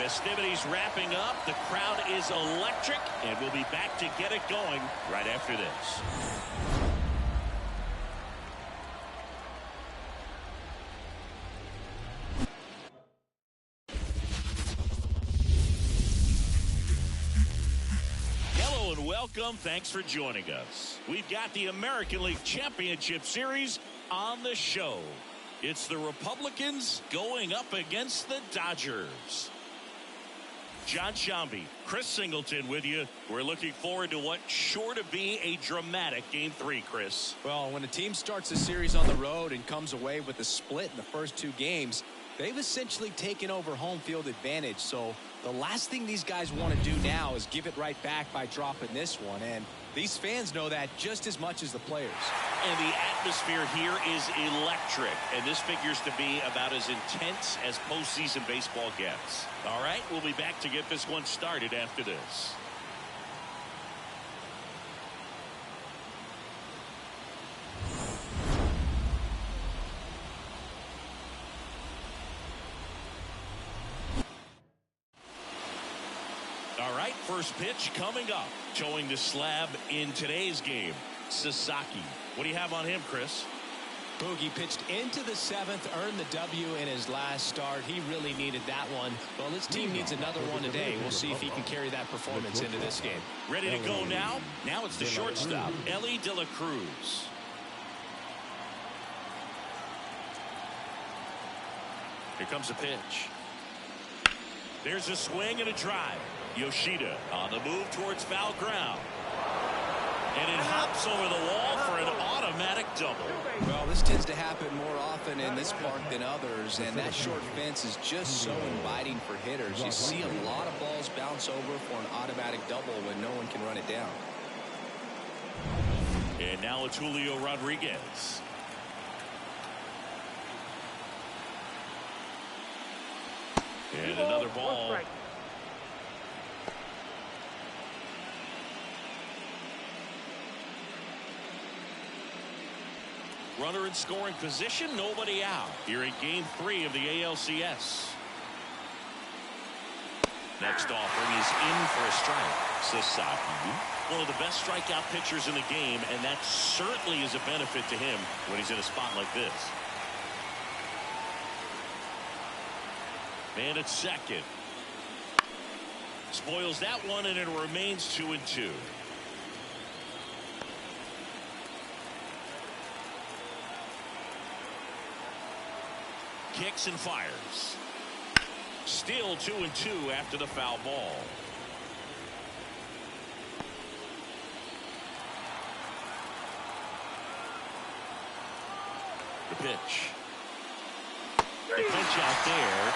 Festivities wrapping up. The crowd is electric, and we'll be back to get it going right after this. Hello and welcome. Thanks for joining us. We've got the American League Championship Series on the show. It's the Republicans going up against the Dodgers. John Shambi, Chris Singleton with you. We're looking forward to what's sure to be a dramatic Game 3, Chris. Well, when a team starts a series on the road and comes away with a split in the first 2 games, they've essentially taken over home field advantage. So the last thing these guys want to do now is give it right back by dropping this one. And these fans know that just as much as the players. And the atmosphere here is electric. And this figures to be about as intense as postseason baseball gets. All right, we'll be back to get this one started after this. All right, first pitch coming up. Showing the slab in today's game, Sasaki. What do you have on him, Chris? Boogie pitched into the 7th, earned the W in his last start. He really needed that one. Well, this team needs another one today. We'll see if he can carry that performance into this game. Ready to go now? Now it's the shortstop, Ellie De La Cruz. Here comes a pitch. There's a swing and a drive. Yoshida on the move towards foul ground. And it hops over the wall for an automatic double. Well, this tends to happen more often in this park than others, and that short fence is just so inviting for hitters. You see a lot of balls bounce over for an automatic double when no one can run it down. And now it's Julio Rodriguez. And another ball. Runner in scoring position, nobody out. Here in Game 3 of the ALCS. Next offering is in for a strike. Sasaki, one of the best strikeout pitchers in the game, and that certainly is a benefit to him when he's in a spot like this. Man at second. Spoils that one, and it remains 2-2. Kicks and fires. Still 2-2 after the foul ball. The pitch. The punch out there.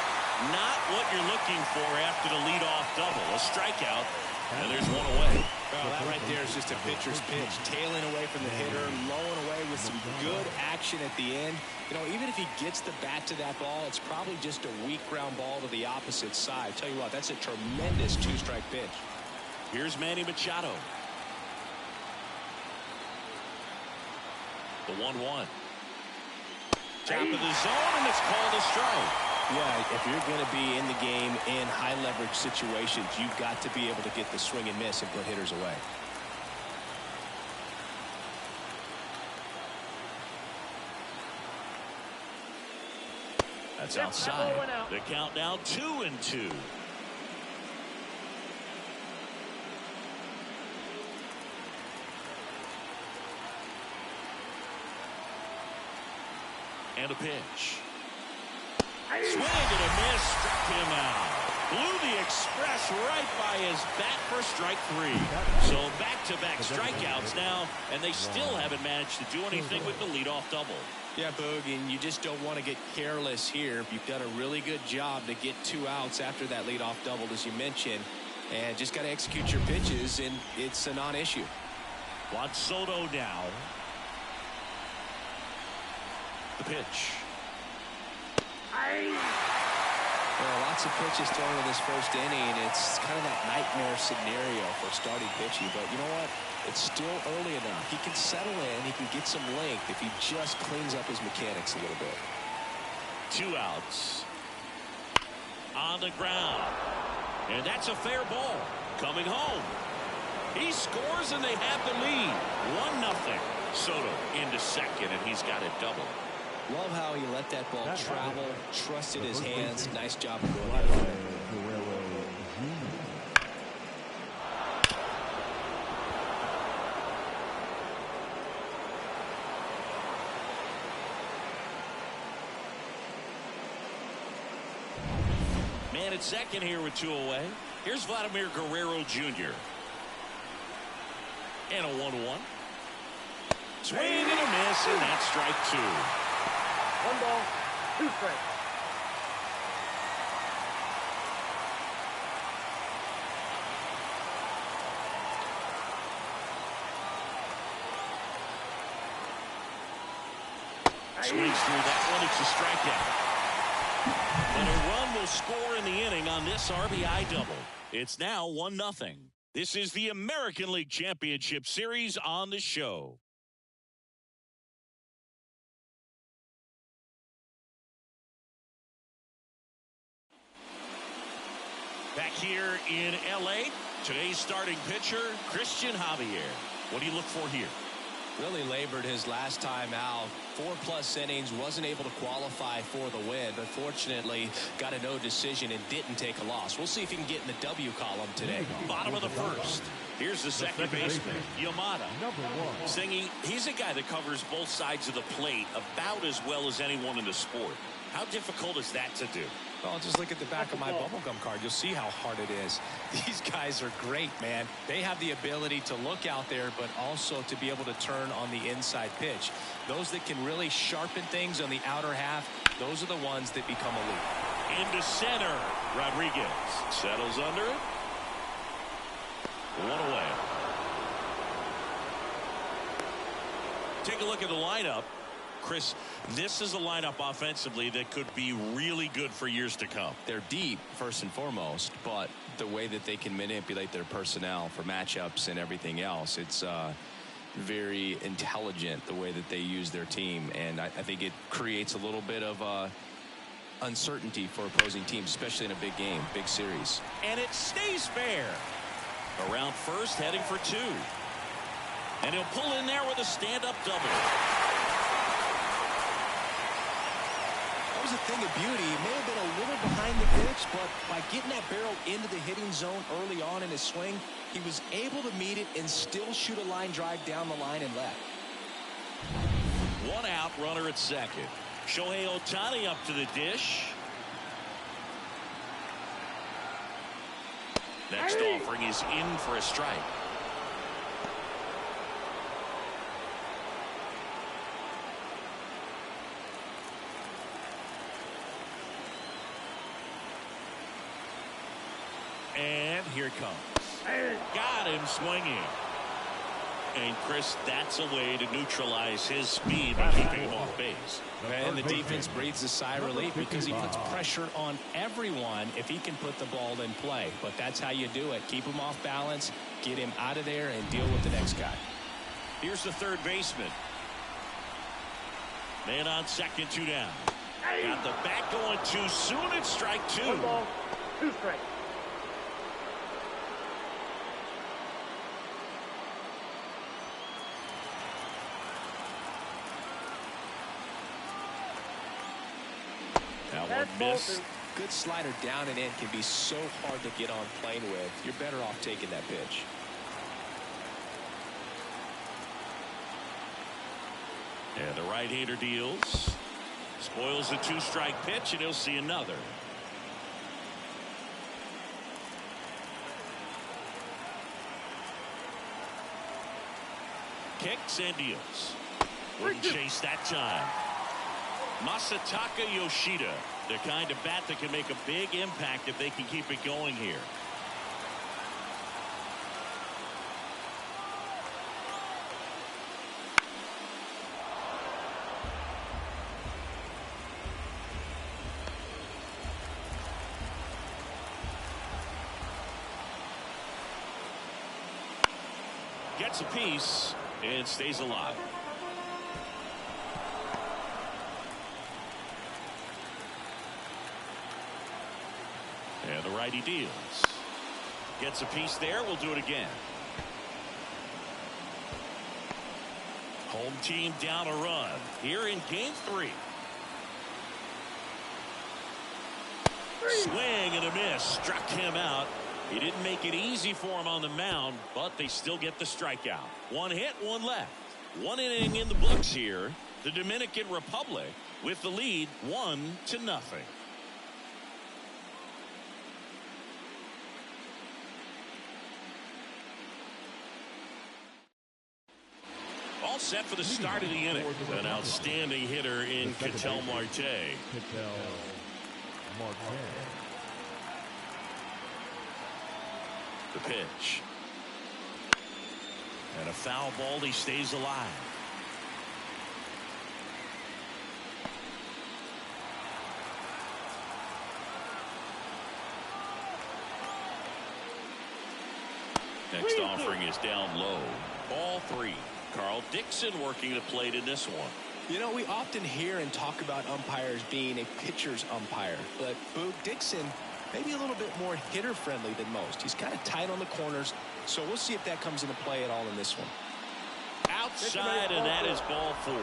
Not what you're looking for after the leadoff double. A strikeout, and there's one away. Well, that right there is just a pitcher's pitch. Tailing away from the hitter, lowing away with some good action at the end. You know, even if he gets the bat to that ball, it's probably just a weak ground ball to the opposite side. Tell you what, that's a tremendous 2-strike pitch. Here's Manny Machado. The 1-1. Top of the zone, and it's called a strike. Yeah, if you're going to be in the game in high leverage situations, you've got to be able to get the swing and miss and put hitters away. That's outside. The count now 2-2. And a pitch. Swing and a miss, struck him out. Blew the express right by his bat for strike 3. So back-to-back strikeouts now, and they still haven't managed to do anything with the leadoff double. Yeah, Boog, and you just don't want to get careless here. You've done a really good job to get 2 outs after that leadoff double, as you mentioned, and just got to execute your pitches, and it's a non-issue. Juan Soto now. The pitch. Well, lots of pitches thrown in this first inning. It's kind of that nightmare scenario for starting pitching. But you know what? It's still early enough. He can settle in. He can get some length if he just cleans up his mechanics a little bit. 2 outs. on the ground. And that's a fair ball. Coming home. He scores and they have the lead. 1-0. Soto into second, and he's got a double. Love how he let that ball travel, trusted his hands. Nice job of going out of there. Man at second here with 2 away. Here's Vladimir Guerrero Jr. And a 1-1. Swing and a miss, and that's strike 2. 1 ball, 2 strikes. Swings through that one. It's a strikeout. And a run will score in the inning on this RBI double. It's now 1-0. This is the American League Championship Series on the show. Back here in L.A., today's starting pitcher, Christian Javier. What do you look for here? Really labored his last time out. 4+ innings, wasn't able to qualify for the win, but fortunately got a no decision and didn't take a loss. We'll see if he can get in the W column today. Bottom of the first. Here's the second baseman, Yamada. Singing, he's a guy that covers both sides of the plate about as well as anyone in the sport. How difficult is that to do? Well, just look at the back of my bubblegum card. You'll see how hard it is. These guys are great, man. They have the ability to look out there, but also to be able to turn on the inside pitch. Those that can really sharpen things on the outer half, those are the ones that become elite. Into center. Rodriguez settles under it. 1 away. Take a look at the lineup. Chris, this is a lineup offensively that could be really good for years to come. They're deep, first and foremost, but the way that they can manipulate their personnel for matchups and everything else, it's very intelligent the way that they use their team, and I think it creates a little bit of uncertainty for opposing teams, especially in a big game, big series. And it stays fair. Around first, heading for 2. And he'll pull in there with a stand-up double. Was a thing of beauty. He may have been a little behind the pitch, but by getting that barrel into the hitting zone early on in his swing, he was able to meet it and still shoot a line drive down the line and left. 1 out, runner at second. Shohei Ohtani up to the dish. Next offering is in for a strike. And here it comes. Got him swinging. And Chris, that's a way to neutralize his speed by keeping him off base. And the defense breathes a sigh of relief because he puts pressure on everyone if he can put the ball in play. But that's how you do it. Keep him off balance, get him out of there, and deal with the next guy. Here's the third baseman. Man on second, 2 down. Got the bat going too soon. It's strike 2. 1 ball, 2 strikes. That one missed. Good slider down and in can be so hard to get on plane with. You're better off taking that pitch. And the right-hander deals. Spoils the 2-strike pitch, and he'll see another. Kicks and deals. Wouldn't chase that time. Masataka Yoshida, the kind of bat that can make a big impact if they can keep it going here. Gets a piece and stays alive. And the righty deals. Gets a piece there. We'll do it again. Home team down a run here in game 3. Swing and a miss. Struck him out. He didn't make it easy for him on the mound, but they still get the strikeout. One hit, one left. One inning in the books here. The Dominican Republic with the lead 1-0. All set for the start of the inning. An outstanding hitter in Ketel Marte. The pitch. And a foul ball. He stays alive. Next offering is down low. Ball 3. Carl Dixon working the plate in this one. You know, we often hear and talk about umpires being a pitcher's umpire, but Boog Dixon maybe a little bit more hitter friendly than most. He's kind of tight on the corners, so we'll see if that comes into play at all in this one. Outside, and that is ball 4.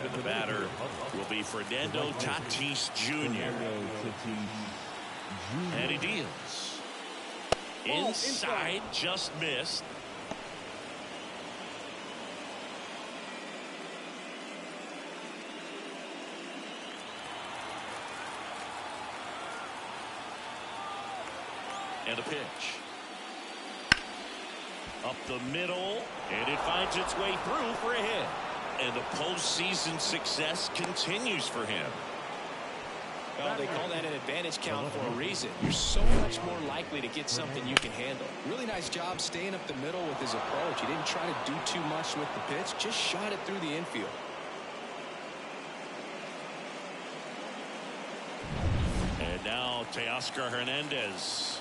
And the batter will be Fernando Tatis Jr. And he deals. Inside, just missed. And a pitch. Up the middle, and it finds its way through for a hit. And the postseason success continues for him. Well, they call that an advantage count for a reason. You're so much more likely to get something you can handle. Really nice job staying up the middle with his approach. He didn't try to do too much with the pitch, just shot it through the infield. And now Teoscar Hernandez.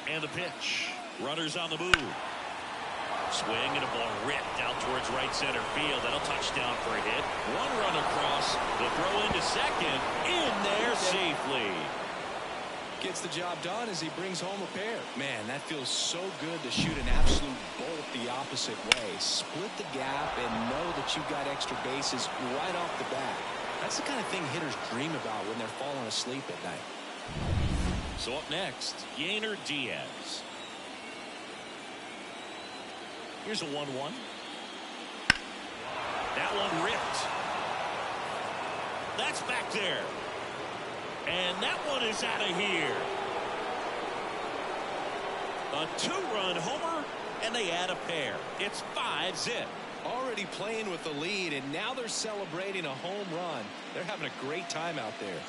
And the pitch. Runners on the move. Swing and a ball ripped out towards right center field. That'll touchdown for a hit. One run across. The throw into second. In there safely. Gets the job done as he brings home a pair. Man, that feels so good to shoot an absolute bolt the opposite way. Split the gap and know that you've got extra bases right off the bat. That's the kind of thing hitters dream about when they're falling asleep at night. So up next, Yainer Diaz. Here's a 1-1. That one ripped. That's back there. And that one is out of here. A 2-run homer, and they add a pair. It's 5-zip. Already playing with the lead, and now they're celebrating a home run. They're having a great time out there.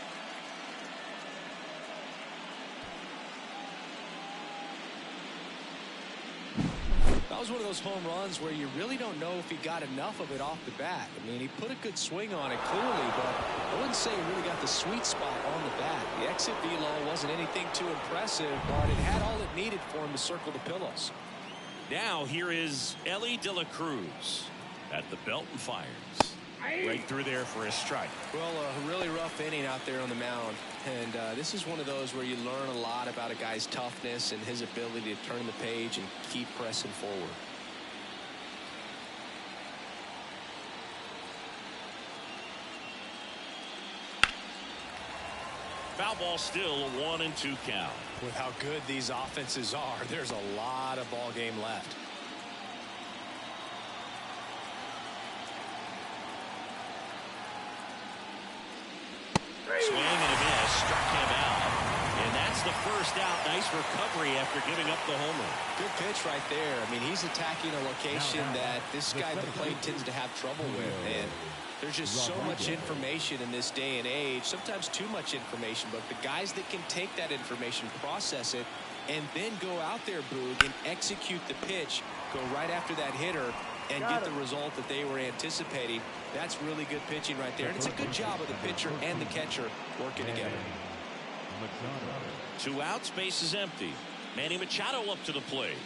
That was one of those home runs where you really don't know if he got enough of it off the bat. I mean, he put a good swing on it clearly, but I wouldn't say he really got the sweet spot on the bat. The exit velo wasn't anything too impressive, but it had all it needed for him to circle the pillows. Now here is Ellie De La Cruz at the belt and fires. Right through there for a strike. Well, a really rough inning out there on the mound. And this is one of those where you learn a lot about a guy's toughness and his ability to turn the page and keep pressing forward. Foul ball still, a 1-2 count. With how good these offenses are, there's a lot of ball game left. Swing and a miss, struck him out. And that's the first out. Nice recovery after giving up the homer. Good pitch right there. I mean, he's attacking a location that this guy at the plate tends to have trouble with. And there's just so much information in this day and age, sometimes too much information, but the guys that can take that information, process it, and then go out there, Boog, and execute the pitch, go right after that hitter, and get the result that they were anticipating. That's really good pitching right there. And it's a good job of the pitcher and the catcher working together. 2 outs, base is empty. Manny Machado up to the plate.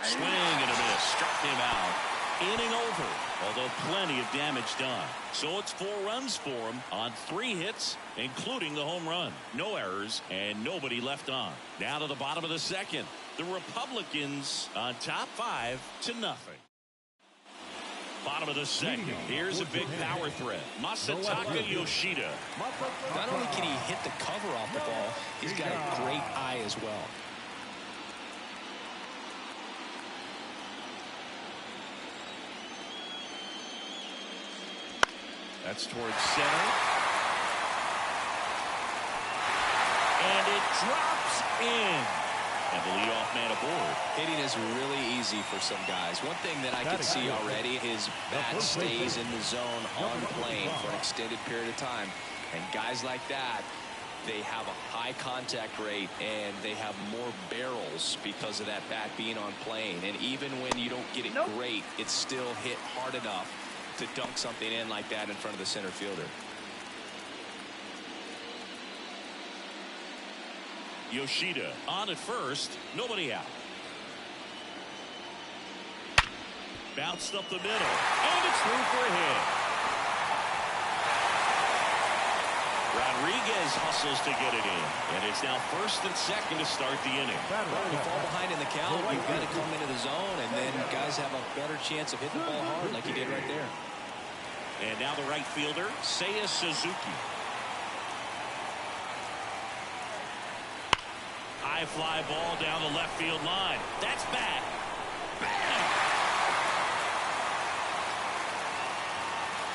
Swing and a miss. Struck him out. Inning over, although plenty of damage done. So it's 4 runs for him on 3 hits, including the home run. No errors and nobody left on. Now to the bottom of the second. The Republicans on top 5-0. Bottom of the second. Here's a big power threat. Masataka Yoshida. Not only can he hit the cover off the ball, he's got a great eye as well. That's towards center. And it drops in. And the leadoff man aboard. Hitting is really easy for some guys. One thing that I can see already, his bat stays in the zone on plane for an extended period of time. And guys like that, they have a high contact rate and they have more barrels because of that bat being on plane. And even when you don't get it great, it's still hit hard enough to dunk something in like that in front of the center fielder. Yoshida on at first, nobody out. Bounced up the middle, and it's through for a hit. Rodriguez hustles to get it in, and it's now first and second to start the inning. When you fall behind in the count, you've got to come into the zone, and then guys have a better chance of hitting the ball hard like he did right there. And now the right fielder, Seiya Suzuki. High fly ball down the left field line. That's back. Bam!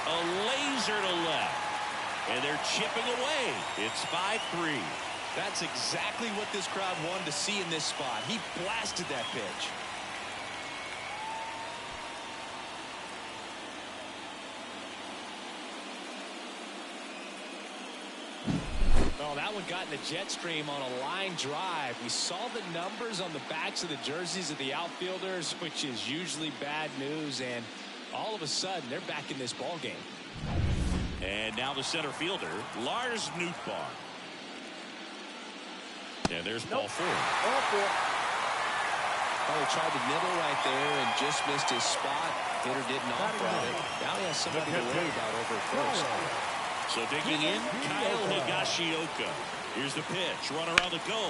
A laser to left. And they're chipping away. It's 5-3. That's exactly what this crowd wanted to see in this spot. He blasted that pitch. Oh, that one got in the jet stream on a line drive. We saw the numbers on the backs of the jerseys of the outfielders, which is usually bad news, and all of a sudden they're back in this ball game. And now the center fielder, Lars Nootbaar. And there's ball 4. Oh, he tried to nibble right there and just missed his spot. Hitter didn't offer it. Now he has somebody to worry about over at first. So digging in, Kyle Higashioka. Here's the pitch. Runner on the go.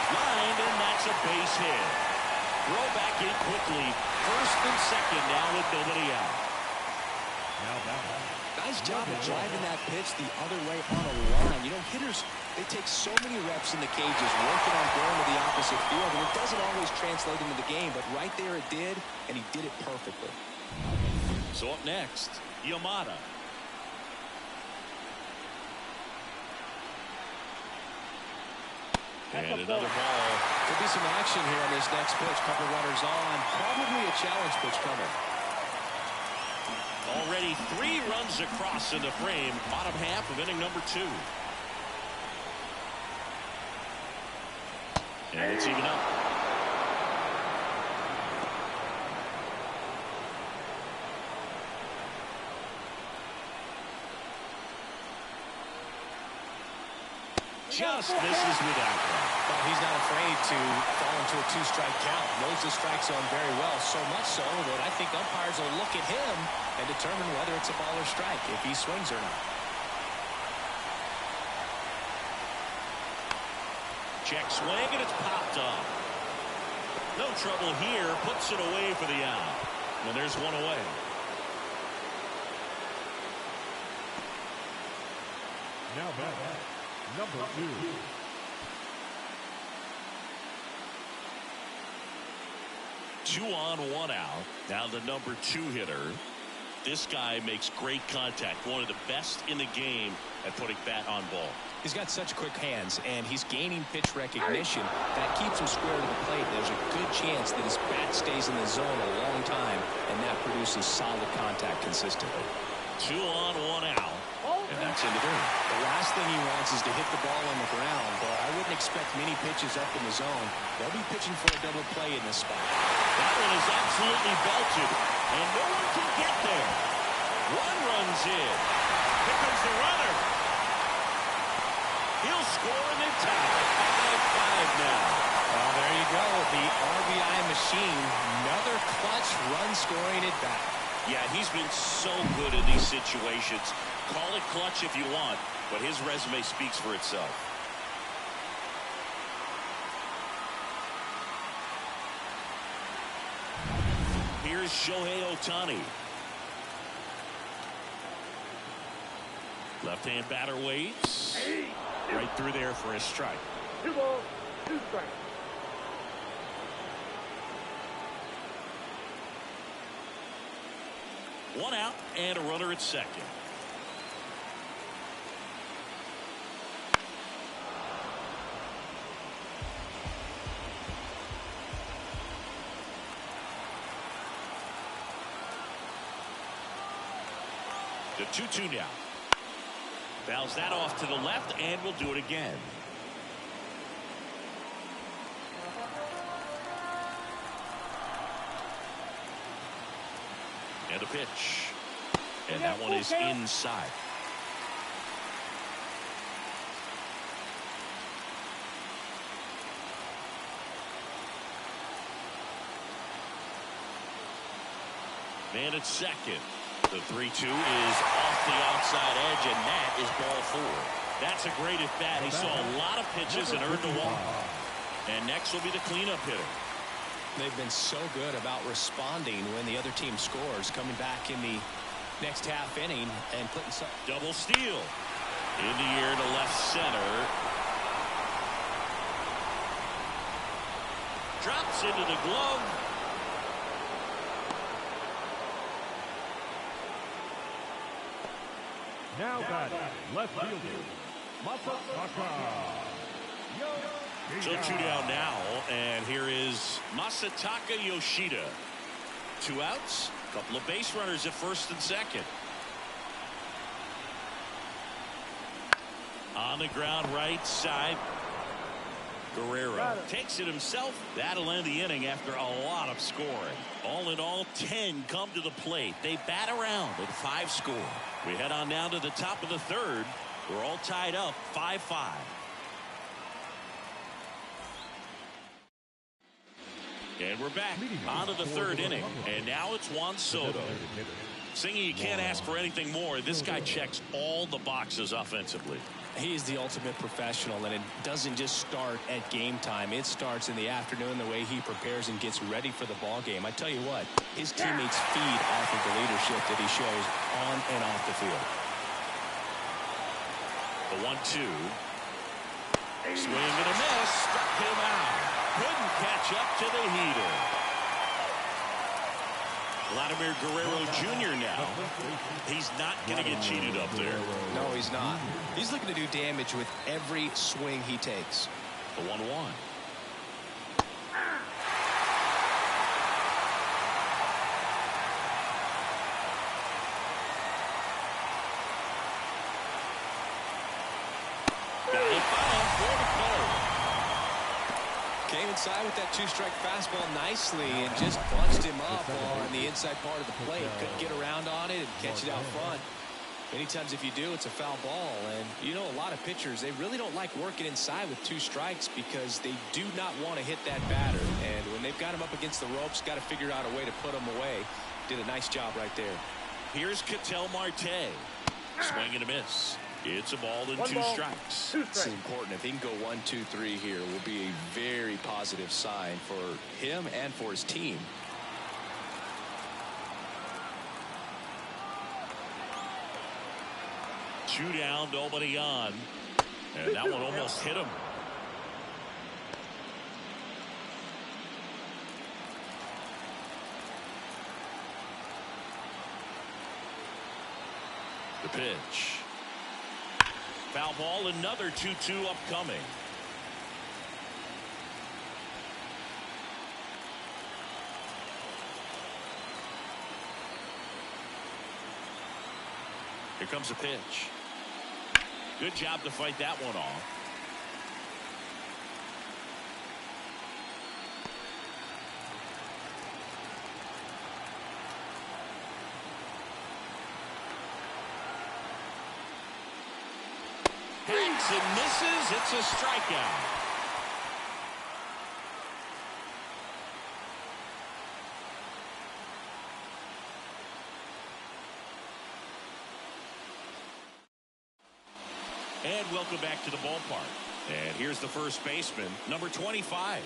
Lined, and that's a base hit. Throw back in quickly. First and second now with nobody out. Nice job of driving that pitch the other way on a line. You know, hitters, they take so many reps in the cages, working on going to the opposite field, and it doesn't always translate into the game, but right there it did, and he did it perfectly. So up next, Yamada. And another ball. Could be some action here on this next pitch. Couple runners on. Probably a challenge pitch coming. Already 3 runs across in the frame. Bottom half of inning number 2. And it's even up. Just misses without one. Well, he's not afraid to fall into a 2-strike count. Knows the strike zone very well, so much so that I think umpires will look at him and determine whether it's a ball or strike, if he swings or not. Check swing, and it's popped up. No trouble here. Puts it away for the out. And there's one away. Now back. Number 2. Two on, 1 out. Now the number 2 hitter. This guy makes great contact. One of the best in the game at putting bat on ball. He's got such quick hands, and he's gaining pitch recognition. That keeps him square to the plate. There's a good chance that his bat stays in the zone a long time, and that produces solid contact consistently. 2 on, 1 out. And that's into there. The last thing he wants is to hit the ball on the ground, but I wouldn't expect many pitches up in the zone. They'll be pitching for a double play in this spot. That one is absolutely belted, and no one can get there. 1 runs in. Here comes the runner. He'll score and then tie. 5 now. Well, there you go. The RBI machine. Another clutch run scoring at bat. Yeah, he's been so good in these situations. Call it clutch if you want, but his resume speaks for itself. Here's Shohei Ohtani. Left-hand batter waits. Right through there for a strike. 2 balls, 2 strikes. One out and a runner at second. The 2-2 now. Fouls that off to the left, and we'll do it again. And a pitch. And that one is inside. Man at second. The 3-2 is off the outside edge, and that is ball 4. That's a great at bat. He saw a lot of pitches and earned a walk. And next will be the cleanup hitter. They've been so good about responding when the other team scores, coming back in the next half inning and putting some. Double steal. In the air to left center. Drops into the glove. Now batting, left fielder, Masataka. So 2 down now, and here is Masataka Yoshida. 2 outs, a couple of base runners at first and second. On the ground right side. Guerrero takes it himself. That'll end the inning after a lot of scoring. All in all, 10 come to the plate. They bat around with 5 score. We head on down to the top of the third. We're all tied up 5-5. And we're back on to the third inning. And now it's Juan Soto. Singing, you can't ask for anything more. This guy checks all the boxes offensively. He is the ultimate professional, and it doesn't just start at game time. It starts in the afternoon, the way he prepares and gets ready for the ball game. I tell you what, his teammates feed off of the leadership that he shows on and off the field. The 1-2. Swing and a miss. Struck him out. Couldn't catch up to the heater. Vladimir Guerrero Jr. now. He's not going to get cheated up there. No, he's not. He's looking to do damage with every swing he takes. The 1-1. Got it by him for the play. Came inside with that 2-strike fastball nicely and just bunched him up on the inside part of the plate. Couldn't get around on it and catch it out front. Many times if you do, it's a foul ball. And you know, a lot of pitchers, they really don't like working inside with 2 strikes because they do not want to hit that batter. And when they've got him up against the ropes, got to figure out a way to put him away. Did a nice job right there. Here's Ketel Marte. Swing and a miss. It's a ball and 2 strikes. This is important. If he can go 1-2-3 here, will be a very positive sign for him and for his team. Two down, nobody on. And that one almost hit him. The pitch. Foul ball, another 2-2 upcoming. Here comes a pitch. Good job to fight that one off. Hanks and misses. It's a strikeout. And welcome back to the ballpark. And here's the first baseman, number 25.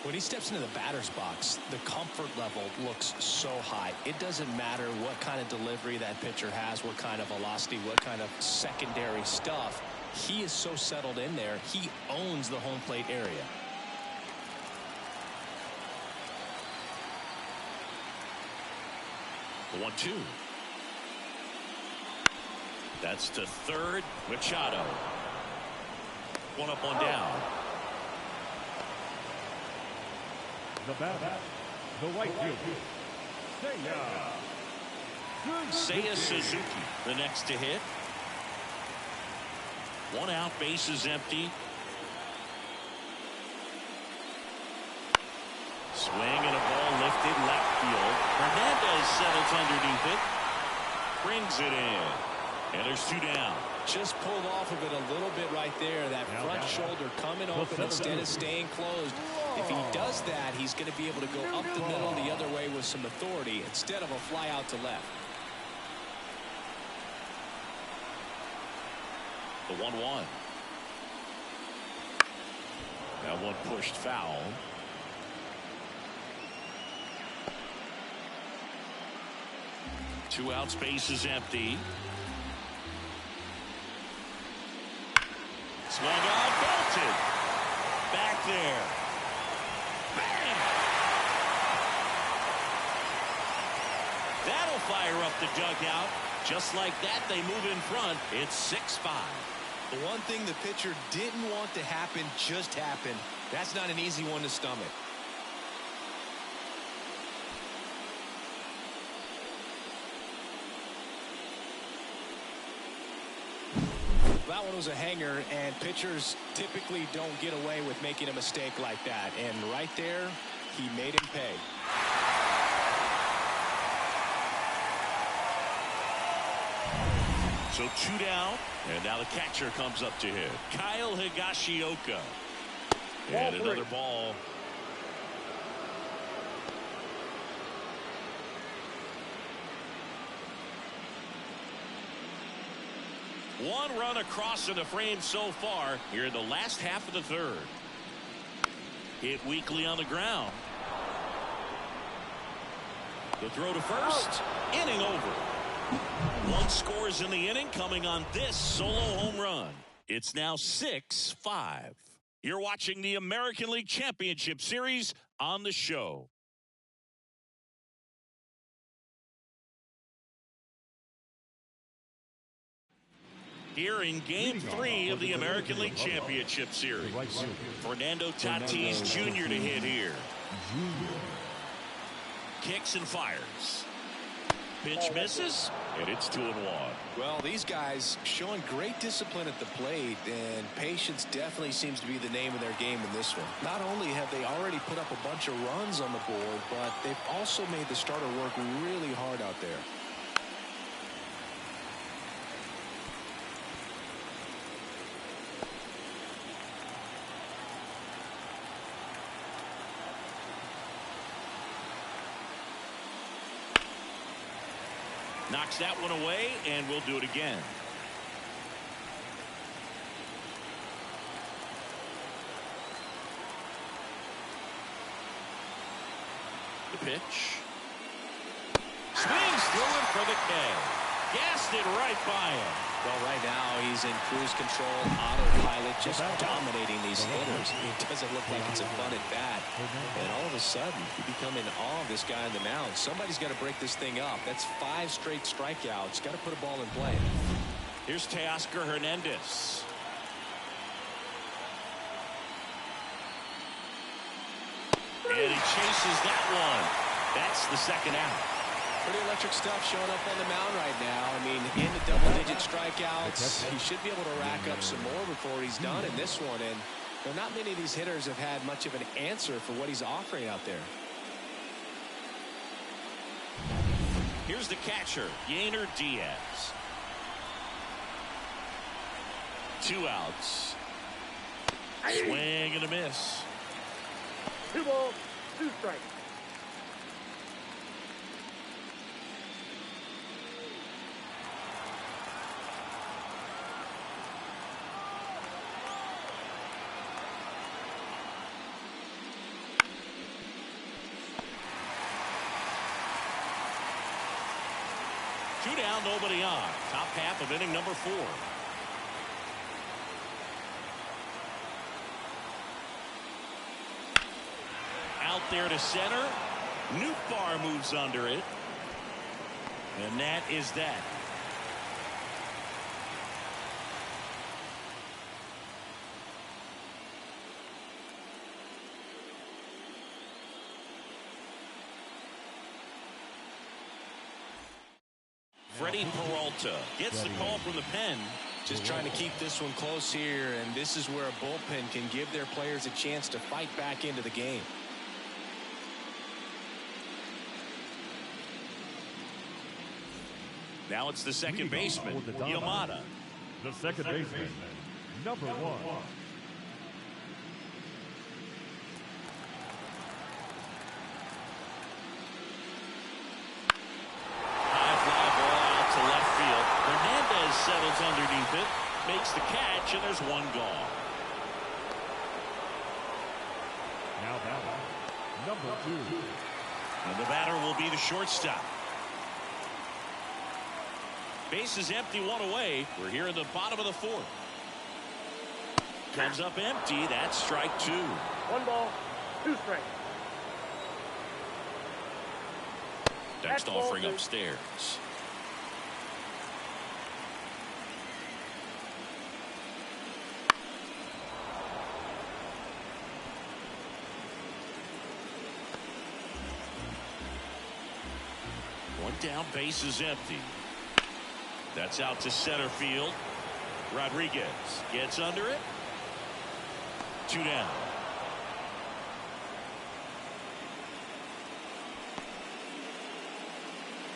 When he steps into the batter's box, the comfort level looks so high. It doesn't matter what kind of delivery that pitcher has, what kind of velocity, what kind of secondary stuff. He is so settled in there. He owns the home plate area. The 1-2. That's to third. Machado. One up, one down. The batter, the right fielder, Seiya Suzuki, the next to hit. One out, bases empty. Swing and a ball lifted left field. Hernandez settles underneath it. Brings it in. And there's two down. Just pulled off of it a little bit right there. That front shoulder coming open instead of staying closed. If he does that, he's going to be able to go up the middle the other way with some authority instead of a fly out to left. The 1-1. That one pushed foul. Two outs, bases empty. Swung on, belted. Back there. Bang! That'll fire up the dugout. Just like that, they move in front. It's 6-5. The one thing the pitcher didn't want to happen just happened. That's not an easy one to stomach. That one was a hanger, and pitchers typically don't get away with making a mistake like that. And right there, he made him pay. So two down, and now the catcher comes up to hit. Kyle Higashioka. And another ball. One run across in the frame so far here in the last half of the third. Hit weakly on the ground. The throw to first. Inning over. One scores in the inning coming on this solo home run. It's now 6-5. You're watching the American League Championship Series on the show. Here in Game 3 of the American League Championship Series. Fernando Tatis Jr. to hit here. Kicks and fires. Pitch misses, and it's 2-1. Well, these guys showing great discipline at the plate, and patience definitely seems to be the name of their game in this one. Not only have they already put up a bunch of runs on the board, but they've also made the starter work really hard out there. Knocks that one away, and we'll do it again. The pitch. Swings through it for the K. Gassed it right by him. Well, right now he's in cruise control, autopilot, just dominating these hitters. It doesn't look like it's a fun at bat. And all of a sudden, you become in awe of this guy on the mound. Somebody's got to break this thing up. That's 5 straight strikeouts. Got to put a ball in play. Here's Teoscar Hernandez. And he chases that one. That's the second out. Pretty electric stuff showing up on the mound right now. I mean, in the double-digit strikeouts, he should be able to rack up some more before he's done in this one. And you know, not many of these hitters have had much of an answer for what he's offering out there. Here's the catcher, Yainer Diaz. 2 outs. Swing and a miss. 2 balls, 2 strikes. 2 down, nobody on. Top half of inning number 4. Out there to center. Nootbaar moves under it. And that is that. Freddie Peralta gets the call from the pen. Just trying to keep this one close here, and this is where a bullpen can give their players a chance to fight back into the game. Now it's the second baseman, Yamada. The second baseman, number 1. Settles underneath it, makes the catch, and there's 1 gone. Now batter, number 2. And the batter will be the shortstop. Base is empty, 1 away. We're here in the bottom of the 4th. Comes up empty. That's strike 2. 1 ball, 2 strikes. Next offering upstairs. Down, base is empty. That's out to center field. Rodriguez gets under it. 2 down.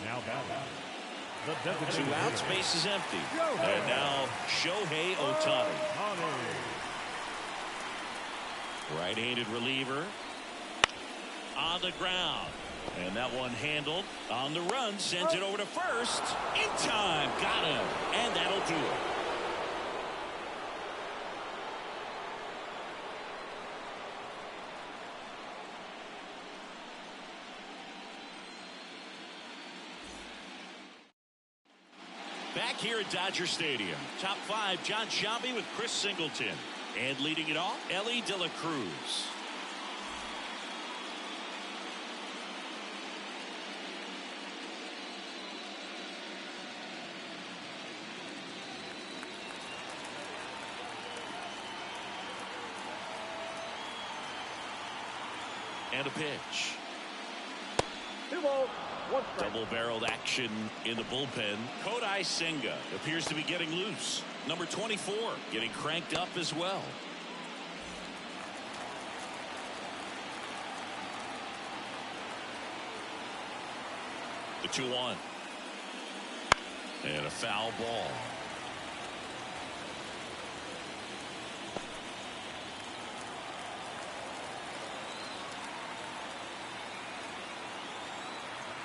Now batter. 2 outs, base is empty. And now Shohei Ohtani. Right-handed reliever. On the ground. And that one handled on the run, sends it over to first. In time, got him. And that'll do it. Back here at Dodger Stadium. Top 5, John Shelby with Chris Singleton. And leading it off, Ellie De La Cruz. And a pitch. 2 balls, 1 strike. Double-barreled action in the bullpen. Kodai Senga appears to be getting loose. Number 24 getting cranked up as well. The 2-1. And a foul ball.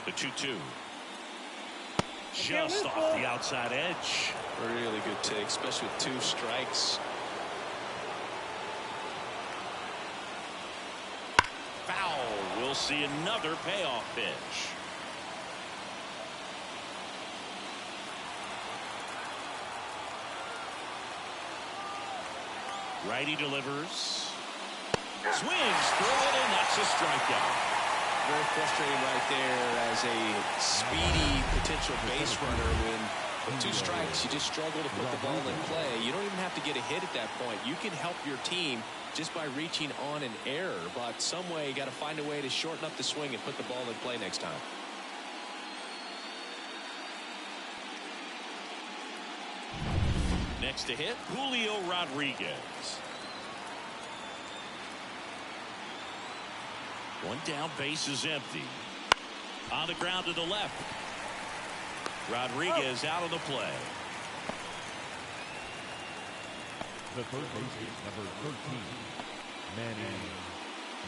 The 2-2. Just off the outside edge. Really good take, especially with 2 strikes. Foul. We'll see another payoff pitch. Righty delivers. Swings through it, and that's a strikeout. Very frustrating right there as a speedy potential base runner. When with 2 strikes, you just struggle to put the ball in play. You don't even have to get a hit at that point. You can help your team just by reaching on an error, but some way you got to find a way to shorten up the swing and put the ball in play next time. Next to hit, Julio Rodriguez. 1 down, base is empty. On the ground to the left. Rodriguez out of the play. The third baseman, number 13, Manny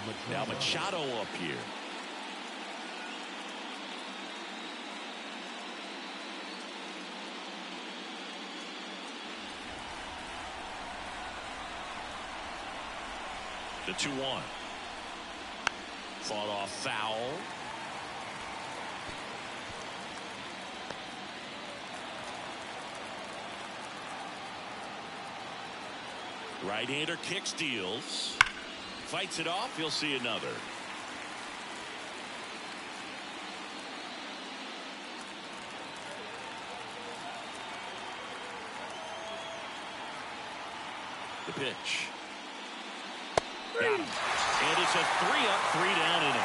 Machado. Now Machado up here. The 2-1. Fought off foul. Right-hander kicks, deals. Fights it off. He'll see another. The pitch. Got him. And it's a 3-up, 3-down inning.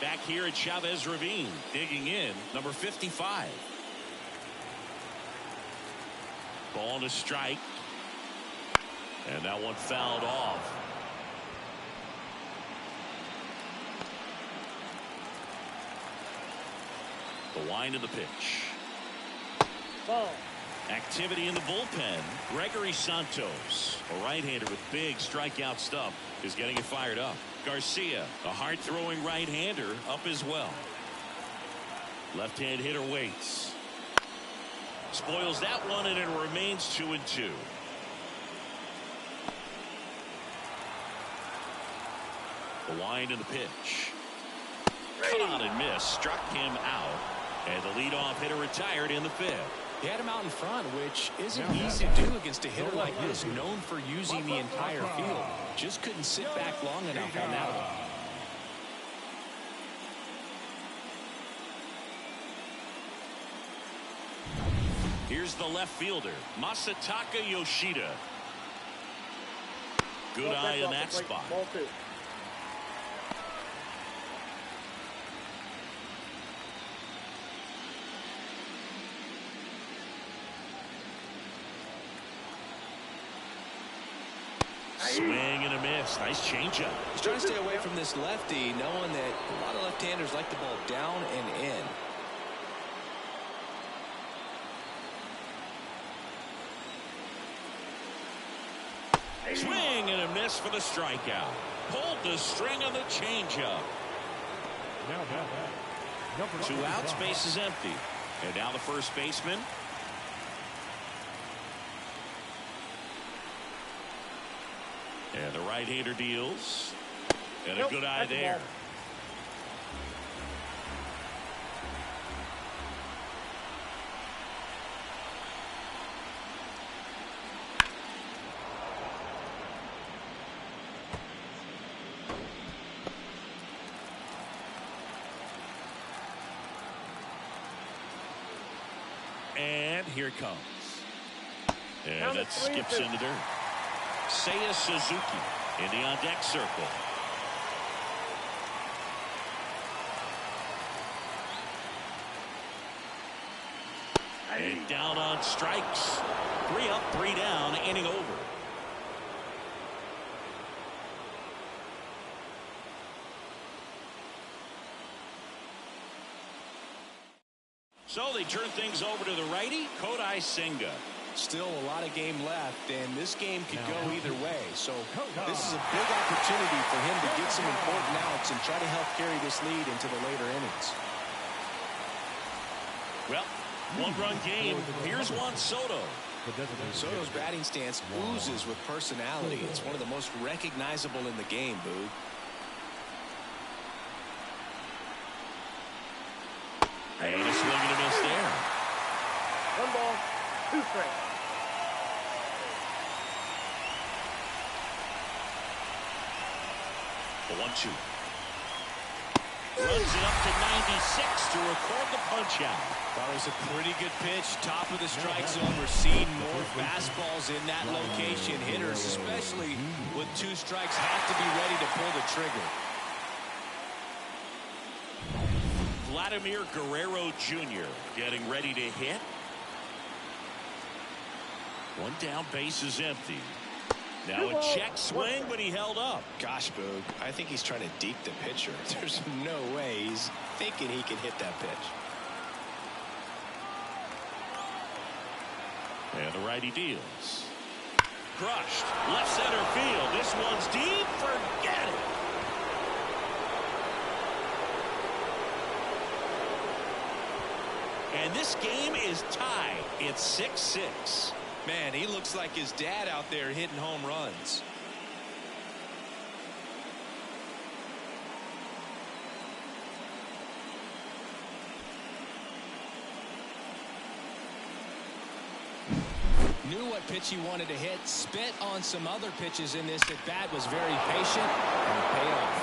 Back here at Chavez Ravine, digging in, number 55. Ball to strike. And that one fouled off. The wind of the pitch. Ball. Activity in the bullpen. Gregory Santos, a right-hander with big strikeout stuff, is getting it fired up. Garcia, a hard-throwing right-hander, up as well. Left-hand hitter waits. Spoils that one, and it remains 2-2. The wind and the pitch. Cut on and miss. Struck him out. And the leadoff hitter retired in the 5th. He had him out in front, which isn't easy to do against a hitter like this, known for using the entire field. Just couldn't sit back long enough on that one. Here's the left fielder, Masataka Yoshida. Good eye in that spot. Ball 2. Swing and a miss. Nice changeup. He's trying to stay away from this lefty, knowing that a lot of left-handers like the ball down and in. Swing and a miss for the strikeout. Pulled the string on the changeup. Now back. Number 2 outs, base is empty. And now the first baseman. And the right-hander deals. And a good eye there. And here it comes. And that skips into dirt. Seiya Suzuki in the on-deck circle. And down on strikes. 3 up, 3 down, inning over. So they turn things over to the righty, Kodai Senga. Still a lot of game left, and this game could go either way. So this is a big opportunity for him to get some important outs and try to help carry this lead into the later innings. Well, 1-run game. Here's Juan Soto. Soto's batting stance oozes with personality. It's one of the most recognizable in the game, Boog. And a swing and a miss there. 1 ball, 2 strikes. The 1-2. Runs it up to 96 to record the punch out. That was a pretty good pitch. Top of the strike zone. We're seeing more fastballs in that location. Hitters, especially with 2 strikes, have to be ready to pull the trigger. Vladimir Guerrero Jr. getting ready to hit. 1 down, base is empty. Now a check swing, but he held up. Gosh, Boog, I think he's trying to deke the pitcher. There's no way he's thinking he can hit that pitch. And the righty deals. Crushed. Left center field. This one's deep. Forget it. And this game is tied. It's 6-6. Man, he looks like his dad out there hitting home runs. Knew what pitch he wanted to hit. Spit on some other pitches in this at bat. Was very patient and it paid off.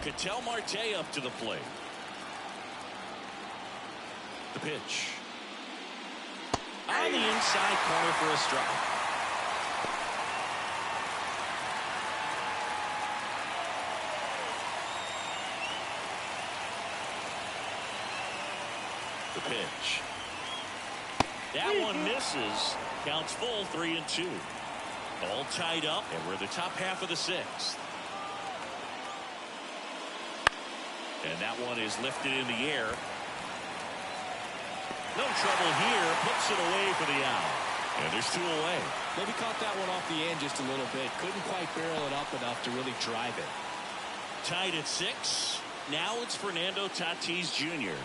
Ketel Marte up to the plate. The pitch. On the inside corner for a strike. The pitch. That one misses. Counts full, 3-2. All tied up, and we're in the top half of the sixth. And that one is lifted in the air. No trouble here. Puts it away for the out. And there's 2 away. Maybe caught that one off the end just a little bit. Couldn't quite barrel it up enough to really drive it. Tied at 6. Now it's Fernando Tatis Jr.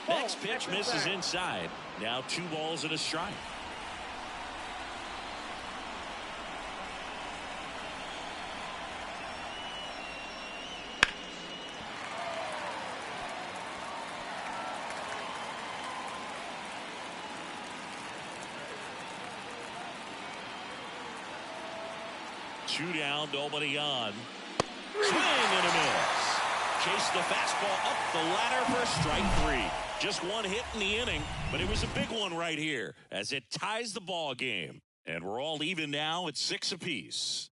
Next pitch misses inside. Now 2 balls and a strike. Two down, nobody on. Swing and a miss. Chase the fastball up the ladder for strike 3. Just one hit in the inning, but it was a big one right here as it ties the ball game. And we're all even now at 6 apiece.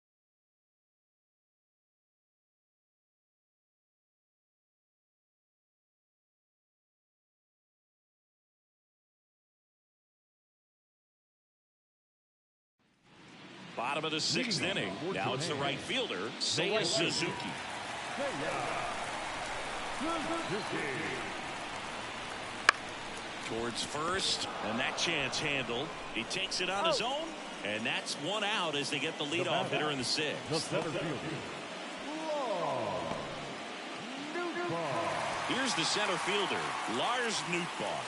Bottom of the 6th inning. Now it's the right fielder, Seiya Suzuki. Towards first, and that chance handled. He takes it on his own, and that's 1 out as they get the leadoff hitter in the 6th. Here's the center fielder, Lars Nootbaar.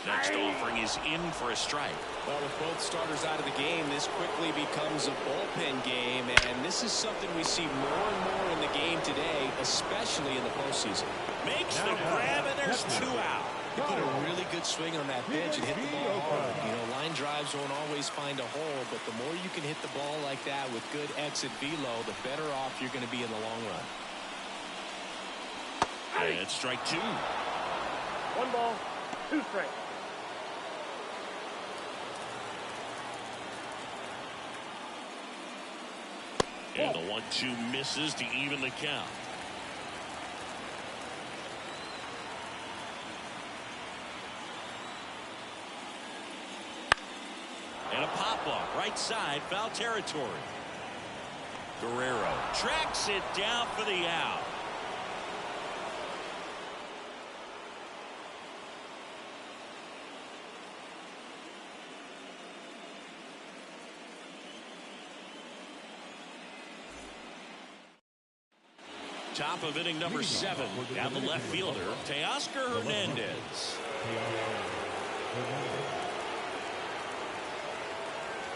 Next offering is in for a strike. Well, with both starters out of the game, this quickly becomes a bullpen game, and this is something we see more and more in the game today, especially in the postseason. Makes the grab, and there's 2 out. He put a really good swing on that pitch and hit the ball hard. You know, line drives won't always find a hole, but the more you can hit the ball like that with good exit velo, the better off you're going to be in the long run. And strike 2. 1 ball, 2 strikes. And the 1-2 misses to even the count. And a pop-up, right side, foul territory. Guerrero tracks it down for the out. Top of inning number 7. Down the left fielder, Teoscar Hernandez.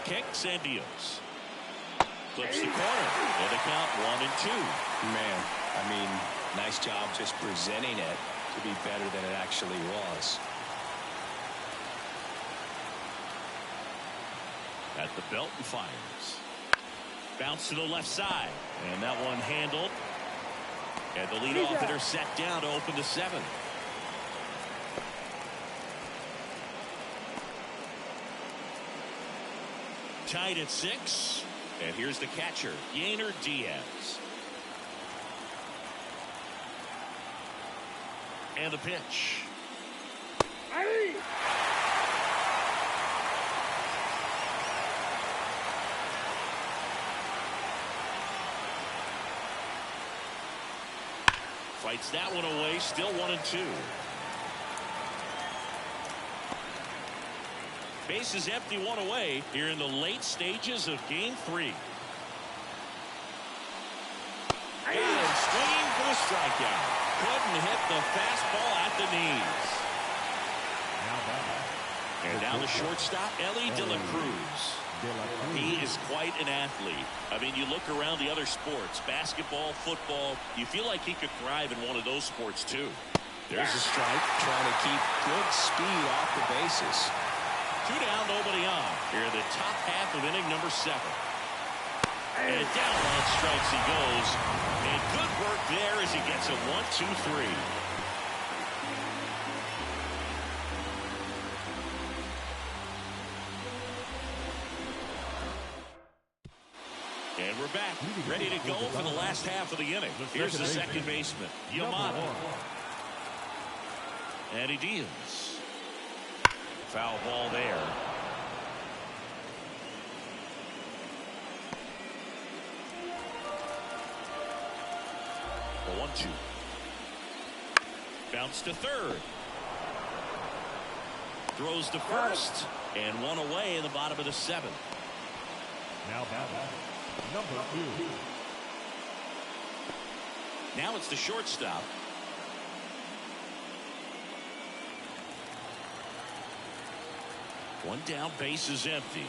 Kicks and deals. Clips the corner. And the count 1-2. Man, I mean, nice job just presenting it to be better than it actually was. At the belt and fires. Bounce to the left side. And that one handled. And the leadoff hitter set down to open the 7th. Tied at 6. And here's the catcher, Yainer Diaz. And the pitch. Fights that one away, still 1-2. Bases empty, 1 away here in the late stages of game 3. And swinging for the strikeout. Couldn't hit the fastball at the knees. And now the shortstop, Ellie De La Cruz. He is quite an athlete. I mean, you look around the other sports, basketball, football, you feel like he could thrive in one of those sports too. There's a strike, trying to keep good speed off the bases. 2 down, nobody on. Here in the top half of inning number 7. And down on strikes he goes. And good work there as he gets a 1-2-3. And we're back, ready to go for the last half of the inning. Here's the second baseman, Yamada. And he deals. Foul ball there. The 1-2. Bounce to third. Throws to first. And one away in the bottom of the 7th. Now batting, number 2. Now it's the shortstop. One down, base is empty.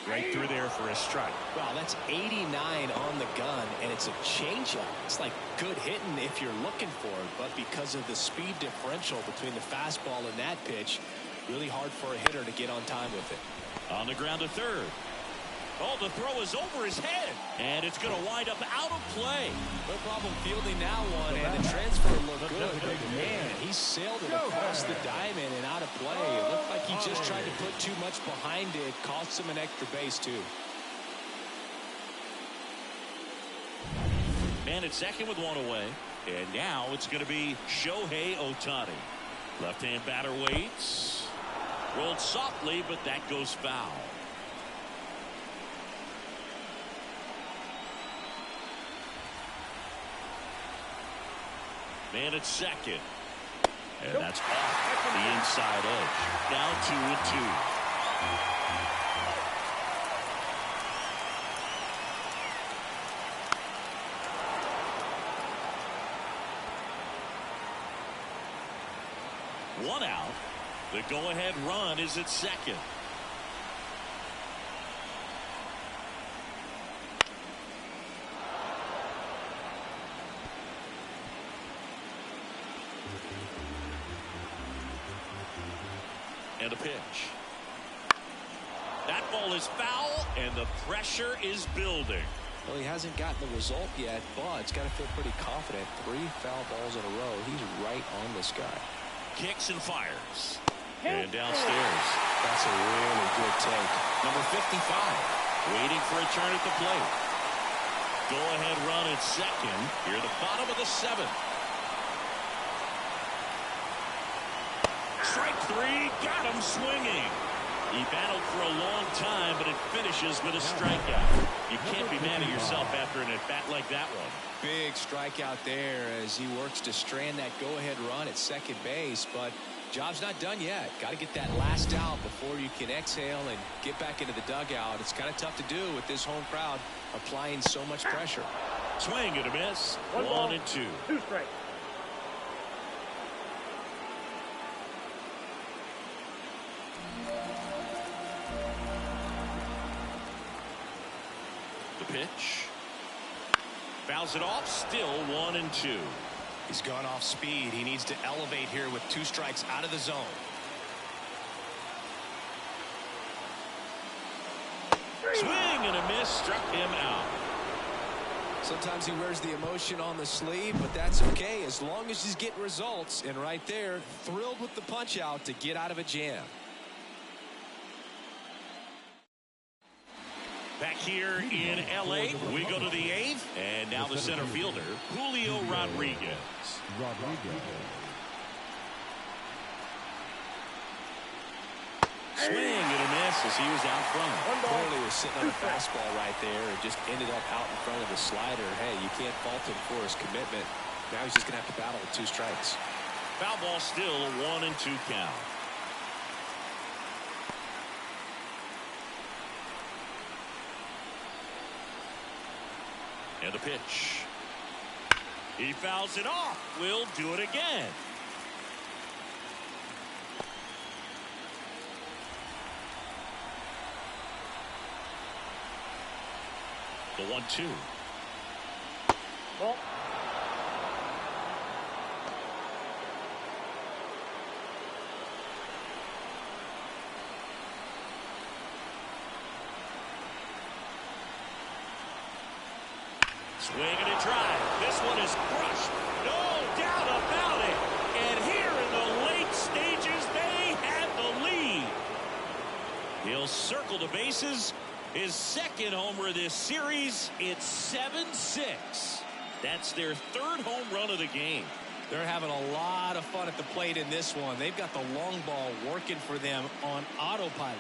Right through there for a strike. Wow, that's 89 on the gun, and it's a changeup. It's like good hitting if you're looking for it, but because of the speed differential between the fastball and that pitch, really hard for a hitter to get on time with it. On the ground to third. Oh, the throw is over his head, and it's going to wind up out of play. No problem fielding that one, and the transfer looked good. But man, he sailed it across the diamond and out of play. It looked like he just tried to put too much behind it. Cost him an extra base, too. Man at second with one away. And now it's going to be Shohei Ohtani. Left-hand batter waits. Rolled softly, but that goes foul. Man at second. And that's off the inside edge. Now 2-2. One out. The go-ahead run is at second. And a pitch. That ball is foul, and the pressure is building. Well, he hasn't gotten the result yet, but he's got to feel pretty confident. 3 foul balls in a row. He's right on this guy. Kicks and fires. And downstairs. That's a really good take. Number 55. Waiting for a turn at the plate. Go-ahead run at second. Here at the bottom of the 7th. Strike 3, got him swinging. He battled for a long time, but it finishes with a strikeout. You can't be mad at yourself after an at-bat like that one. Big strikeout there as he works to strand that go-ahead run at second base, but job's not done yet. Got to get that last out before you can exhale and get back into the dugout. It's kind of tough to do with this home crowd applying so much pressure. Swing and a miss. 1 and 2. 2 strikes. Pitch. Fouls it off. Still 1 and 2. He's gone off speed. He needs to elevate here with 2 strikes out of the zone. Swing and a miss. Struck him out. Sometimes he wears the emotion on the sleeve, but that's okay as long as he's getting results. And right there, thrilled with the punch out to get out of a jam. Back here in L.A., we go to the 8th, and now the center fielder, Julio Rodriguez. Swing and a miss as he was out front. Clearly was sitting on a fastball right there and just ended up out in front of the slider. Hey, you can't fault him for his commitment. Now he's just going to have to battle with 2 strikes. Foul ball still a 1 and 2 count. And the pitch. He fouls it off. We'll do it again. The 1-2. Ball. Swing and a drive. This one is crushed. No doubt about it. And here in the late stages, they have the lead. He'll circle the bases. His second homer of this series. It's 7-6. That's their third home run of the game. They're having a lot of fun at the plate in this one. They've got the long ball working for them on autopilot.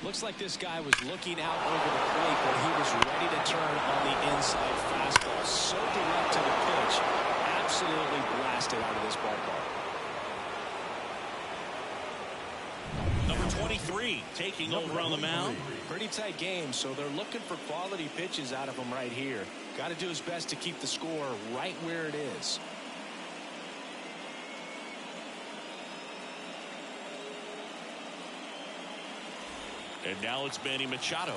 Looks like this guy was looking out over the plate, but he was ready to turn on the inside fastball. So direct to the pitch. Absolutely blasted out of this ballpark. Number 23 taking over on the mound. Pretty tight game, so they're looking for quality pitches out of him right here. Got to do his best to keep the score right where it is. And now it's Manny Machado.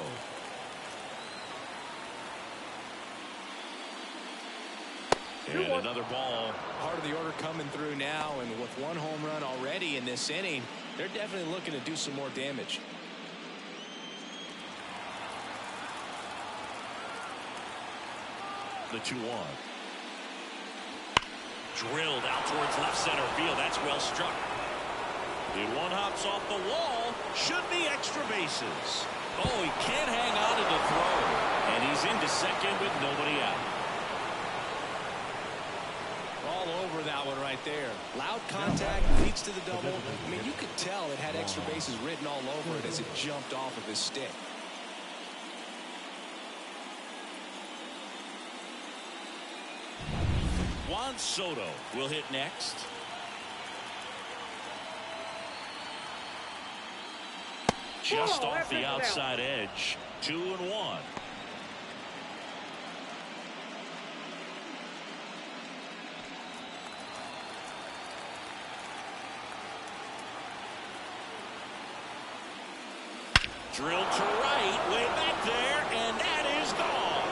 And another ball. Part of the order coming through now, and with one home run already in this inning, they're definitely looking to do some more damage. The 2-1. Drilled out towards left center field. That's well struck. The one hops off the wall. Should be extra bases. Oh, he can't hang on to the throw. And he's into second with nobody out. All over that one right there. Loud contact leads to the double. I mean, you could tell it had extra bases written all over it as it jumped off of his stick. Juan Soto will hit next. Just off the outside edge. 2-1. Drilled to right, way back there, and that is gone.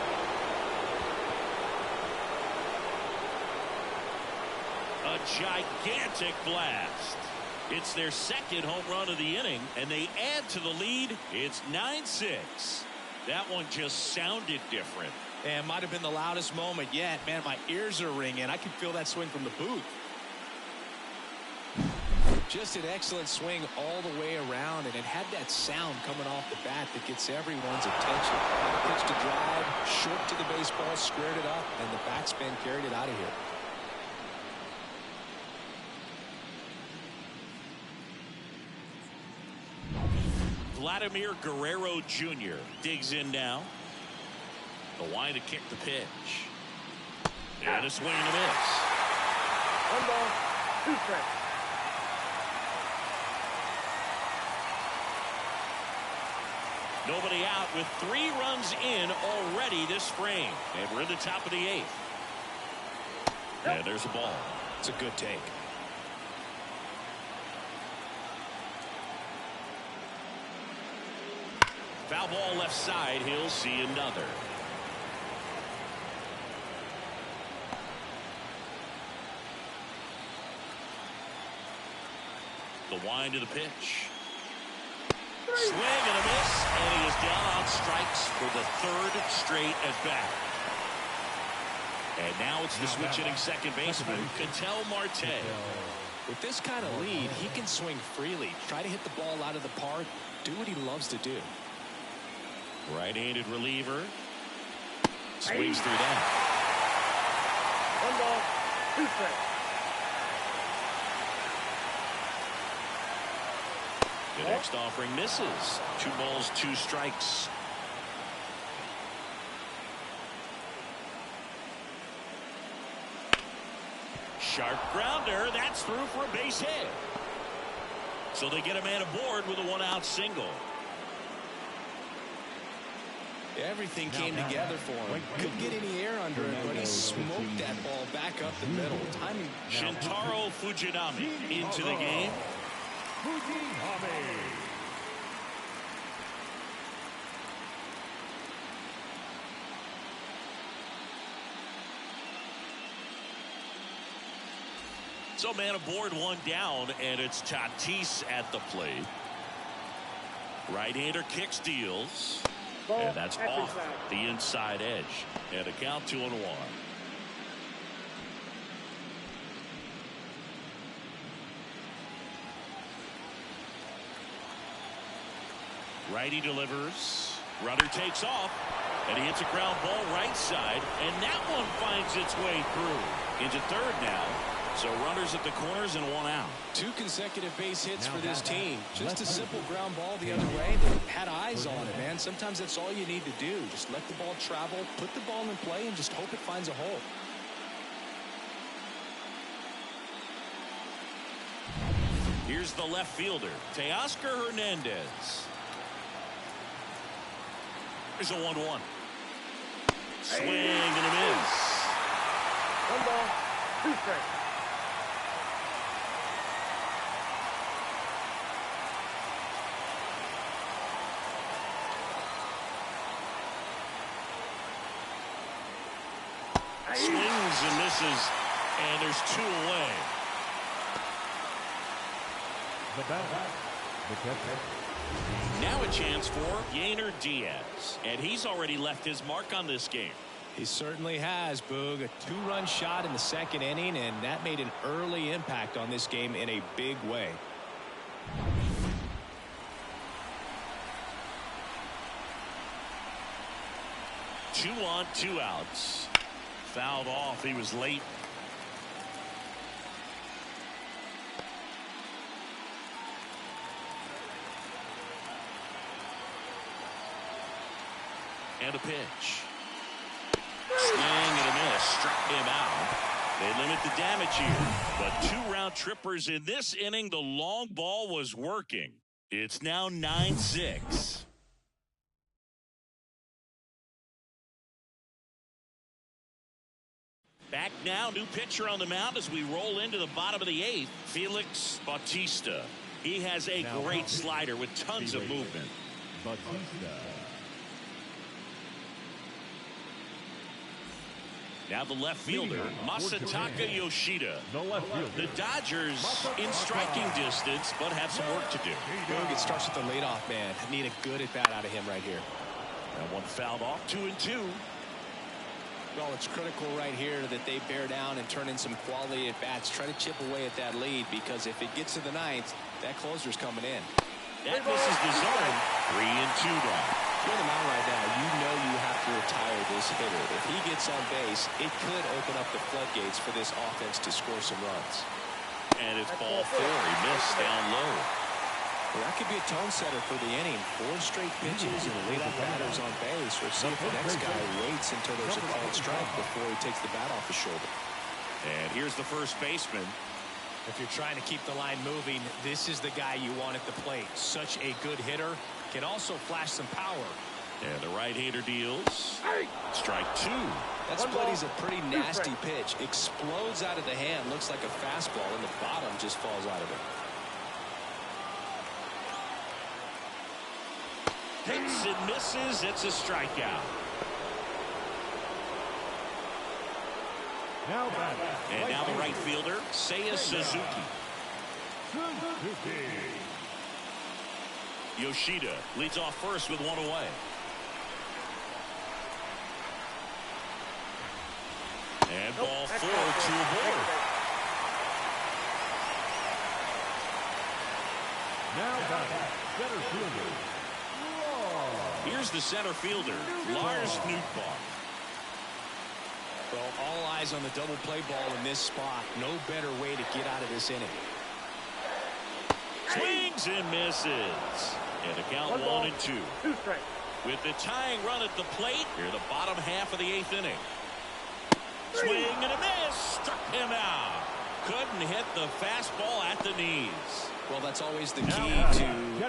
A gigantic blast. It's their second home run of the inning, and they add to the lead. It's 9-6. That one just sounded different. And might have been the loudest moment yet. Man, my ears are ringing. I can feel that swing from the booth. Just an excellent swing all the way around, and it had that sound coming off the bat that gets everyone's attention. Pitch to drive, short to the baseball, squared it up, and the backspin carried it out of here. Vladimir Guerrero Jr. digs in now. The wind to kick the pitch. And a swing and a miss. 1 ball, 2 strikes. Nobody out with 3 runs in already this frame. And we're in the top of the 8th. And there's a ball. It's a good take. Foul ball left side. He'll see another. The wind to the pitch. Swing and a miss, and he is down on strikes for the 3rd straight at bat. And now it's the switch hitting second baseman, Ketel Marte. With this kind of lead, he can swing freely, try to hit the ball out of the park, do what he loves to do. Right-handed reliever. Swings through that. 1 ball, 2 strikes. The next offering misses. 2 balls, 2 strikes. Sharp grounder. That's through for a base hit. So they get a man aboard with a 1-out single. Everything came together for him. Couldn't get any air under it, but he smoked that ball back up the middle. Timing. Shintaro Fujinami into the game. So man aboard, one down, and it's Tatis at the plate. Right-hander kicks, deals. And that's off the inside edge. And a count 2-1. Righty delivers. Runner takes off. And he hits a ground ball right side. And that one finds its way through. Into third now. So runners at the corners and one out. 2 consecutive base hits for this team. Just a simple ground ball the other way. They had eyes on it, man. Sometimes that's all you need to do. Just let the ball travel, put the ball in play, and just hope it finds a hole. Here's the left fielder, Teoscar Hernandez. Here's a 1-1. Swing and a miss. 1 ball, 2 strikes. Swings and misses, and there's 2 away. Now a chance for Yainer Diaz, and he's already left his mark on this game. He certainly has, Boog. A 2-run shot in the 2nd inning, and that made an early impact on this game in a big way. Two on, 2 outs. Fouled off. He was late. And a pitch. Swing and a miss. Struck him out. They limit the damage here. But 2 round trippers in this inning. The long ball was working. It's now 9-6. Back now, new pitcher on the mound as we roll into the bottom of the 8th. Felix Bautista. He has a great slider with tons of movement. Now the left fielder, Masataka Yoshida. The Dodgers in striking distance, but have some work to do. It starts with the leadoff man. Need a good at bat out of him right here. That one fouled off. 2-2. Well, it's critical right here that they bear down and turn in some quality at bats. Try to chip away at that lead, because if it gets to the 9th, that closer's coming in. That misses the zone. 3-2 now. If you're on the mound right now, you know you have to retire this hitter. If he gets on base, it could open up the floodgates for this offense to score some runs. And it's ball 4. He missed down low. Well, that could be a tone setter for the inning. 4 straight pitches and the leadoff batters on base. Or see if the next guy waits until there's a called strike before he takes the bat off his shoulder. And here's the first baseman. If you're trying to keep the line moving, this is the guy you want at the plate. Such a good hitter. Can also flash some power. And the right-hander deals. Strike 2. That split is a pretty nasty pitch. Explodes out of the hand. Looks like a fastball, and the bottom just falls out of it. Hits and misses. It's a strikeout. And now the right fielder, Seiya Suzuki. Yoshida leads off first with 1 away. And ball 4, 2 aboard. Now center fielder. Here's the center fielder, Lars Nootbaar. Well, all eyes on the double play ball in this spot. No better way to get out of this inning. Swings and misses. And the count 1-2. With the tying run at the plate, here the bottom half of the 8th inning. Swing and a miss. Struck him out. Couldn't hit the fastball at the knees. Well, that's always the key to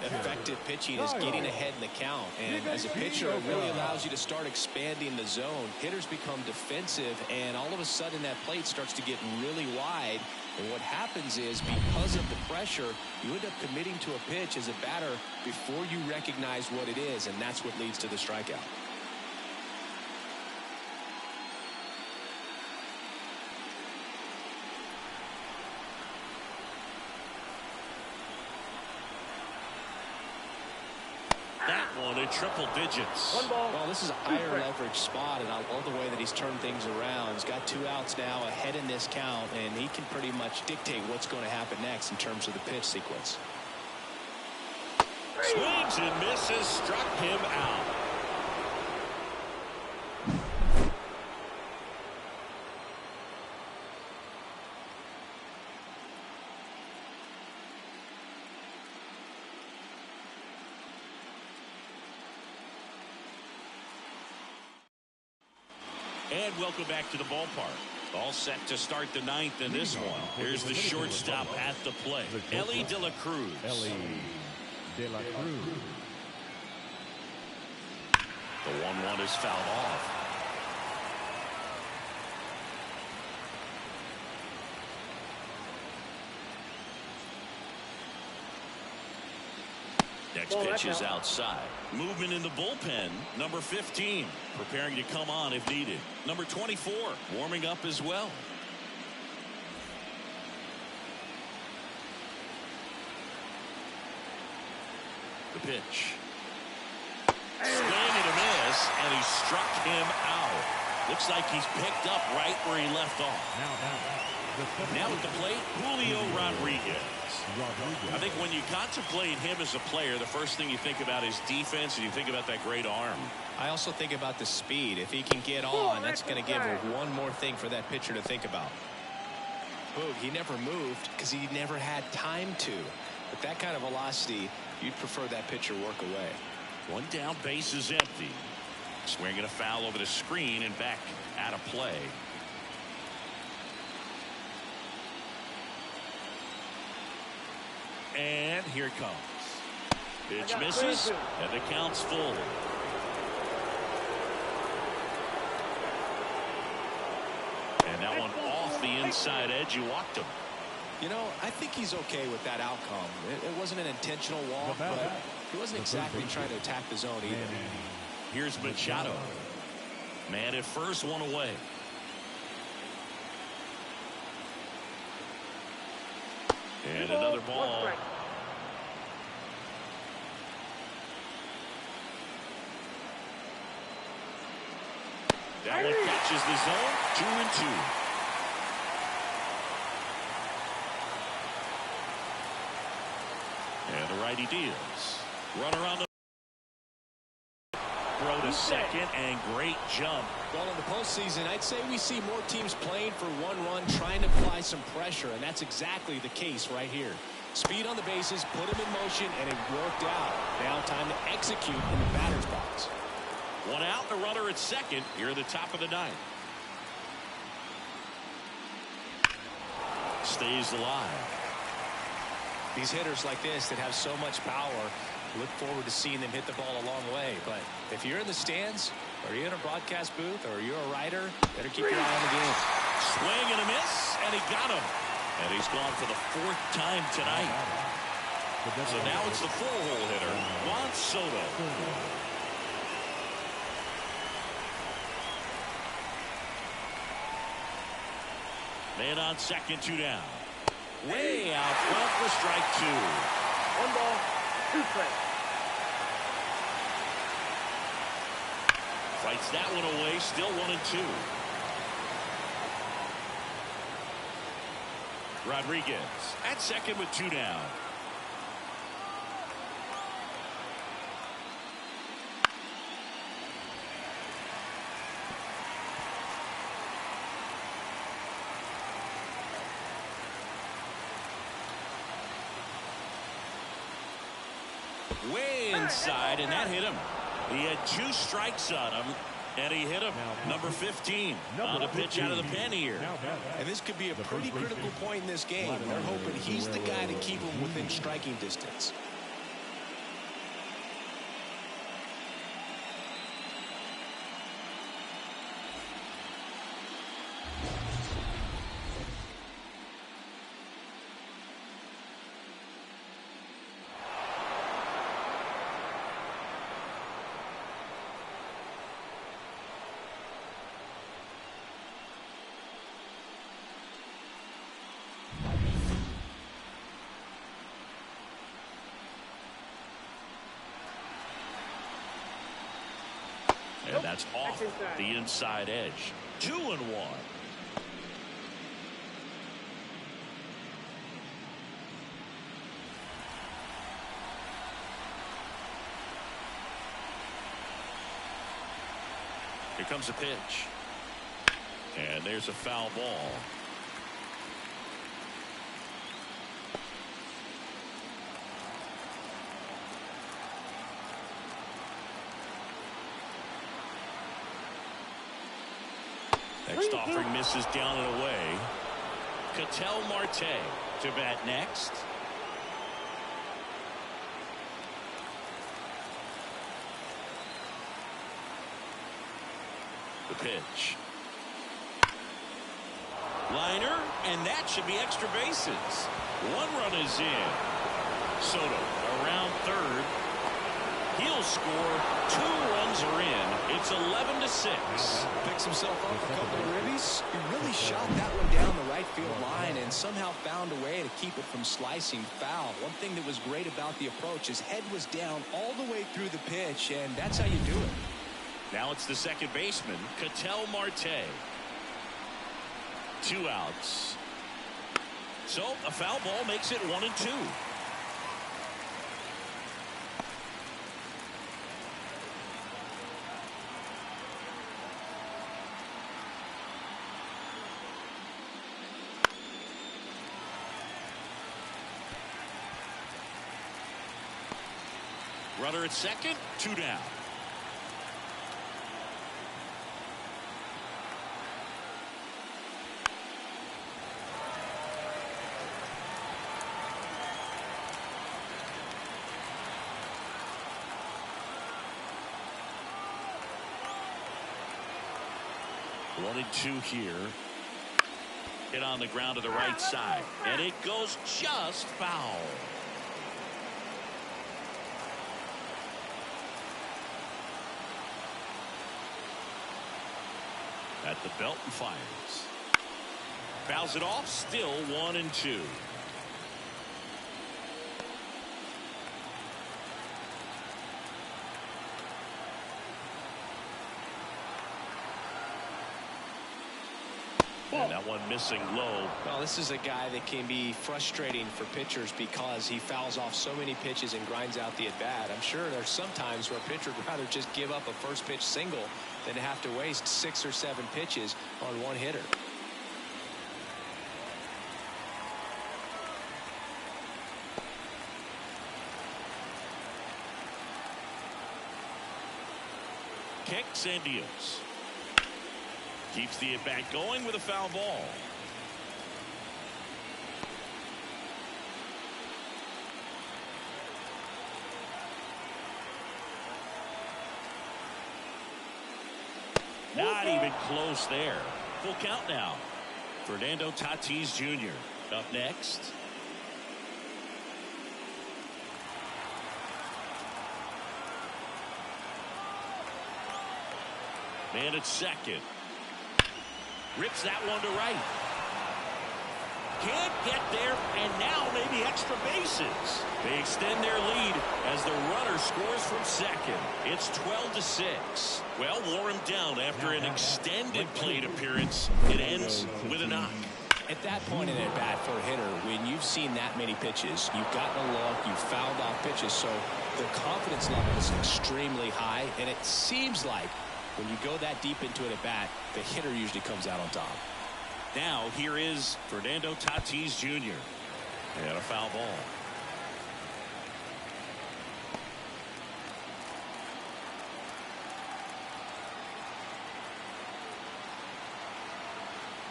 effective pitching is getting ahead in the count. And as a pitcher, it really allows you to start expanding the zone. Hitters become defensive, and all of a sudden that plate starts to get really wide. And what happens is, because of the pressure, you end up committing to a pitch as a batter before you recognize what it is, and that's what leads to the strikeout. That one in triple digits. Well, this is a higher leverage spot, and I love the way that he's turned things around. He's got 2 outs now ahead in this count, and he can pretty much dictate what's going to happen next in terms of the pitch sequence. Swings and misses, struck him out. And welcome back to the ballpark. All set to start the 9th in this one. Here's the shortstop at the plate, Ellie De La Cruz. Ellie De La Cruz. The 1-1 is fouled off. Next pitch is outside. Movement in the bullpen. Number 15 preparing to come on if needed. Number 24 warming up as well. The pitch. Swing and a miss, and he struck him out. Looks like he's picked up right where he left off. Now at the plate, Julio Rodriguez. I think when you contemplate him as a player, the first thing you think about is defense, and you think about that great arm. I also think about the speed. If he can get on, that's going to give her one more thing for that pitcher to think about. Boog, he never moved because he never had time to. With that kind of velocity, you'd prefer that pitcher work away. One down, base is empty. Swinging a foul over the screen and back out of play. And here it comes. Pitch misses, and the count's full. And that one off the inside edge. You walked him. You know, I think he's okay with that outcome. It wasn't an intentional walk, but he wasn't exactly trying to attack the zone either. Here's Machado. Man at first, one away. And another ball. That one catches the zone. 2-2. And the righty deals. Runner on the throw to second, and great jump. Well, in the postseason, I'd say we see more teams playing for one run, trying to apply some pressure, and that's exactly the case right here. Speed on the bases, put him in motion, and it worked out. Now time to execute in the batter's box. One out, the runner at second here at the top of the 9th. Stays alive. These hitters like this that have so much power, look forward to seeing them hit the ball a long way. But if you're in the stands, or you're in a broadcast booth, or you're a writer, better keep your eye on the game. Swing and a miss, and he got him. And he's gone for the 4th time tonight. So now it's the full-hole hitter, Juan Soto. Man on second, 2 down. Way out front for strike 2. 1 ball, 2 strikes. Fights that one away, still 1-2. Rodriguez at second with 2 down. Way inside, and that hit him. He had 2 strikes on him, And he hit him. Number 15 on a pitch out of the pen here. And this could be a pretty critical point in this game. They're hoping he's the guy to keep him within striking distance. And that's off the inside edge. 2-1. Here comes a pitch. And there's a foul ball. Next offering misses down and away. Ketel Marte to bat next. The pitch. Liner, and that should be extra bases. 1 run is in. Soto around third. He'll score. 2 runs are in. It's 11-6. Picks himself up a couple of ribbies. He really shot that one down the right field line and somehow found a way to keep it from slicing foul. One thing that was great about the approach, his head was down all the way through the pitch, and that's how you do it. Now it's the second baseman, Ketel Marte. 2 outs. So a foul ball makes it 1-2. Runner at second, 2 down. One and 2 here. Hit on the ground to the right side, and it goes just foul. At the belt and fires. Fouls it off, still 1 and 2. And that one missing low. Well, this is a guy that can be frustrating for pitchers because he fouls off so many pitches and grinds out the at-bat. I'm sure there's some times where a pitcher would rather just give up a first pitch single than to have to waste 6 or 7 pitches on one hitter. Kicks and deals. Keeps the at-bat going with a foul ball. Not even close there. Full count now. Fernando Tatis Jr. up next. Man at second. Rips that one to right. Can't get there, and now maybe extra bases. They extend their lead as the runner scores from second. It's 12-6. Well, wore him down after an extended plate appearance. It ends with a knock. At that point in at bat for a hitter, when you've seen that many pitches, you've gotten a look, you've fouled off pitches, so the confidence level is extremely high, and it seems like when you go that deep into it at bat, the hitter usually comes out on top. Now here is Fernando Tatis Jr. and a foul ball.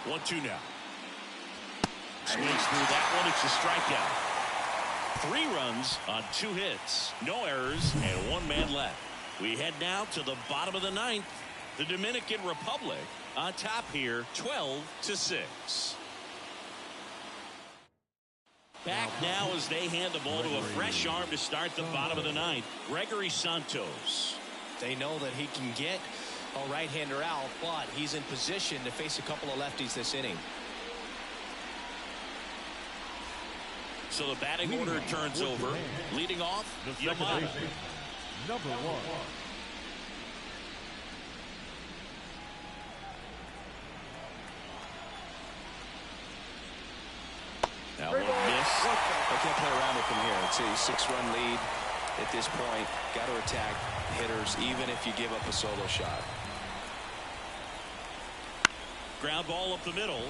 1-2 now. Swings through that one. It's a strikeout. 3 runs on 2 hits. No errors and 1 man left. We head now to the bottom of the 9th. The Dominican Republic on top here, 12-6. Back now as they hand the ball to a fresh arm to start the bottom of the 9th. Gregory Santos. They know that he can get a right-hander out, but he's in position to face a couple of lefties this inning. So the batting order turns over. Leading off, Yamada. Number 1. That one missed. They can't play around with him here. It's a 6-run lead at this point. Got to attack hitters even if you give up a solo shot. Ground ball up the middle.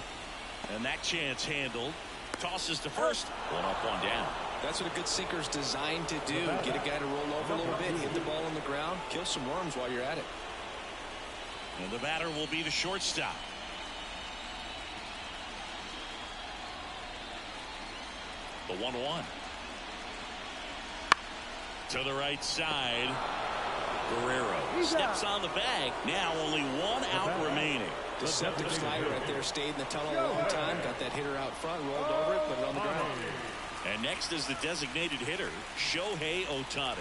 And that chance handled. Tosses to first. 1 up, 1 down. That's what a good sinker's designed to do. Get a guy to roll over a little bit, hit the ball on the ground, kill some worms while you're at it. And the batter will be the shortstop. The 1-1. To the right side. Guerrero steps on the bag. Now only 1 out remaining. Deceptive slider right there. Stayed in the tunnel a long time. Got that hitter out front. Rolled over it. Put it on the ground. And next is the designated hitter, Shohei Ohtani.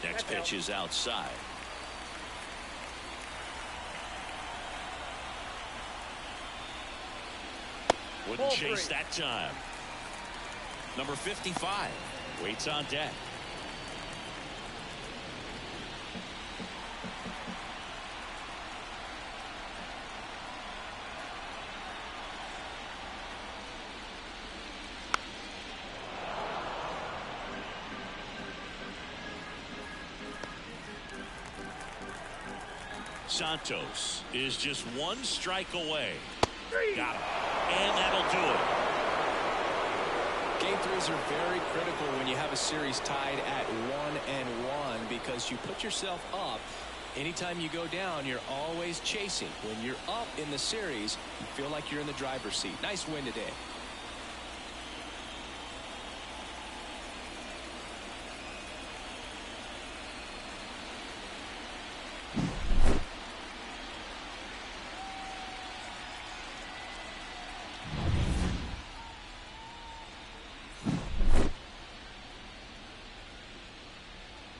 Next pitch is outside. Wouldn't chase that time. Number 55 waits on deck. Santos is just 1 strike away. Got him. And that'll do it. Game 3s are very critical when you have a series tied at 1-1 because you put yourself up. Anytime you go down, you're always chasing. When you're up in the series, you feel like you're in the driver's seat. Nice win today.